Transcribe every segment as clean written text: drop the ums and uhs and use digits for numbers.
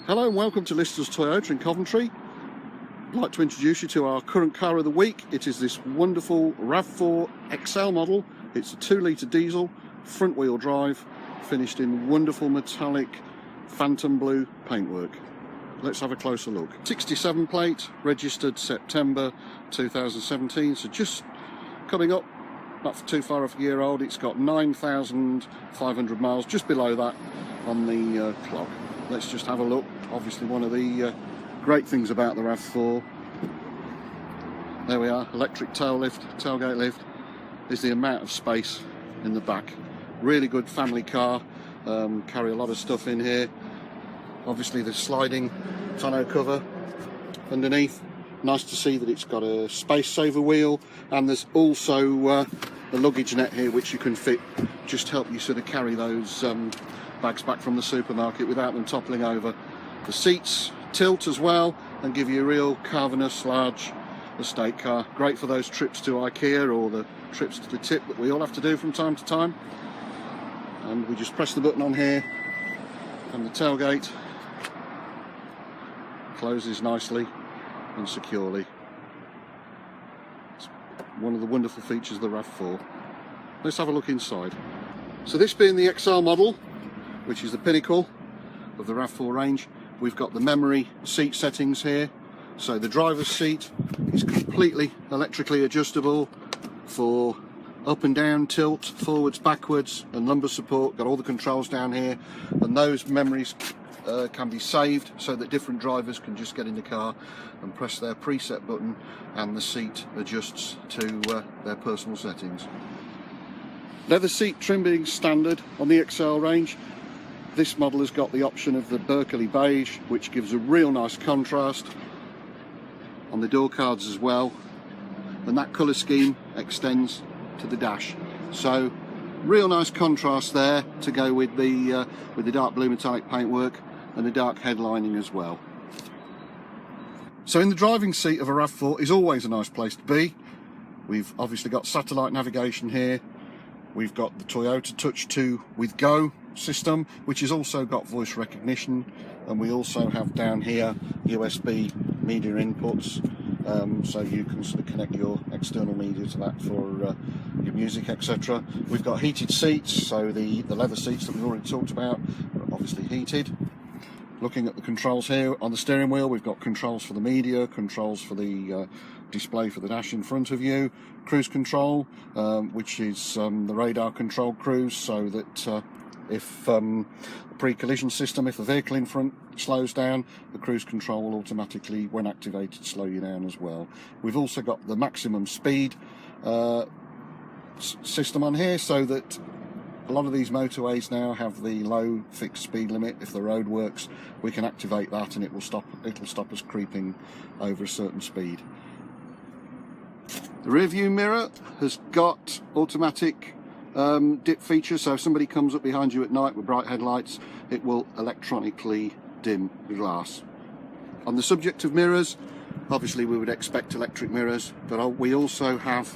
Hello and welcome to Lister's Toyota in Coventry. I'd like to introduce you to our current car of the week. It is this wonderful RAV4 XL model. It's a 2-litre diesel, front wheel drive, finished in wonderful metallic phantom blue paintwork. Let's have a closer look. 67 plate, registered September 2017, so just coming up, not too far off a year old. It's got 9,500 miles, just below that on the clock. Let's just have a look. Obviously one of the great things about the RAV4, there we are, electric tail lift, tailgate lift, is the amount of space in the back. Really good family car, carry a lot of stuff in here. Obviously the sliding tonneau cover underneath. Nice to see that it's got a space saver wheel, and there's also the luggage net here which you can fit, just help you sort of carry those bags back from the supermarket without them toppling over. The seats tilt as well and give you a real cavernous large estate car. Great for those trips to IKEA or the trips to the tip that we all have to do from time to time. And we just press the button on here and the tailgate closes nicely and securely. It's one of the wonderful features of the RAV4. Let's have a look inside. So this being the XL model, which is the pinnacle of the RAV4 range, we've got the memory seat settings here. So the driver's seat is completely electrically adjustable for up and down, tilt, forwards, backwards, and lumbar support. Got all the controls down here, and those memories can be saved so that different drivers can just get in the car and press their preset button and the seat adjusts to their personal settings. Leather seat trim being standard on the XL range. This model has got the option of the Berkeley beige, which gives a real nice contrast on the door cards as well, and that colour scheme extends to the dash. So real nice contrast there to go with the dark blue metallic paintwork and the dark headlining as well. So in the driving seat of a RAV4 is always a nice place to be. We've obviously got satellite navigation here. We've got the Toyota Touch 2 with Go system, which has also got voice recognition, and we also have down here USB media inputs, so you can sort of connect your external media to that for your music, etc. We've got heated seats, so the leather seats that we've already talked about are obviously heated. Looking at the controls here on the steering wheel, we've got controls for the media, controls for the display for the dash in front of you, cruise control, which is the radar controlled cruise, so that if the pre-collision system, if the vehicle in front slows down, the cruise control will automatically, when activated, slow you down as well. We've also got the maximum speed system on here, so that a lot of these motorways now have the low fixed speed limit. If the road works, we can activate that and it'll stop us creeping over a certain speed. The rear view mirror has got automatic dip feature, so if somebody comes up behind you at night with bright headlights, it will electronically dim the glass. On the subject of mirrors, obviously we would expect electric mirrors, but we also have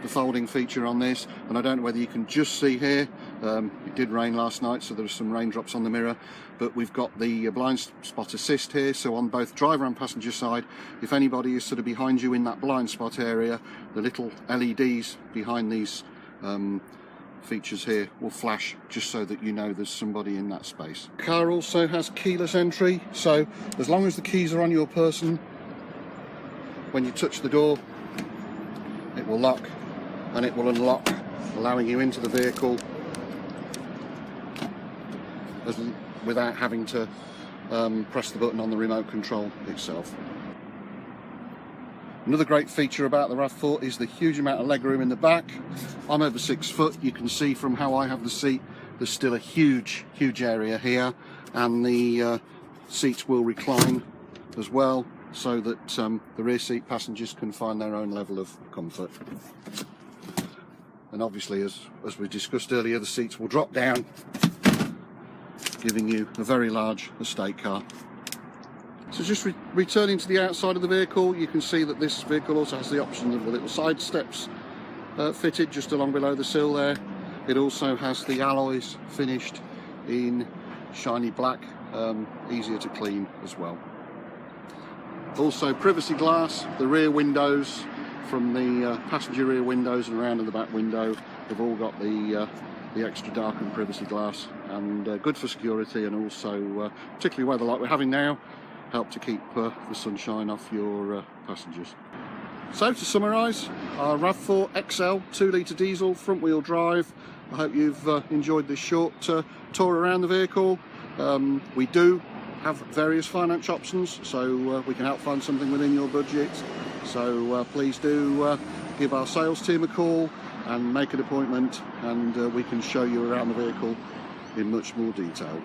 the folding feature on this, and I don't know whether you can just see here, it did rain last night, so there are some raindrops on the mirror, but we've got the blind spot assist here, so on both driver and passenger side, if anybody is sort of behind you in that blind spot area, the little LEDs behind these features here will flash, just so that you know there's somebody in that space. The car also has keyless entry, so as long as the keys are on your person, when you touch the door, it will lock and it will unlock, allowing you into the vehicle without having to press the button on the remote control itself. Another great feature about the RAV4 is the huge amount of legroom in the back. I'm over 6 foot. You can see from how I have the seat, there's still a huge area here, and the seats will recline as well, so that the rear seat passengers can find their own level of comfort. And obviously, as we discussed earlier, the seats will drop down, giving you a very large estate car. So just returning to the outside of the vehicle, you can see that this vehicle also has the option of the little side steps fitted just along below the sill there. It also has the alloys finished in shiny black easier to clean as well. Also privacy glass, the rear windows from the passenger rear windows and around in the back window have all got the extra darkened privacy glass, and good for security, and also particularly weather like we're having now, help to keep the sunshine off your passengers. So to summarise, our RAV4 XL 2-litre diesel front wheel drive. I hope you've enjoyed this short tour around the vehicle. We do have various finance options, so we can help find something within your budget. So please do give our sales team a call and make an appointment, and we can show you around the vehicle in much more detail.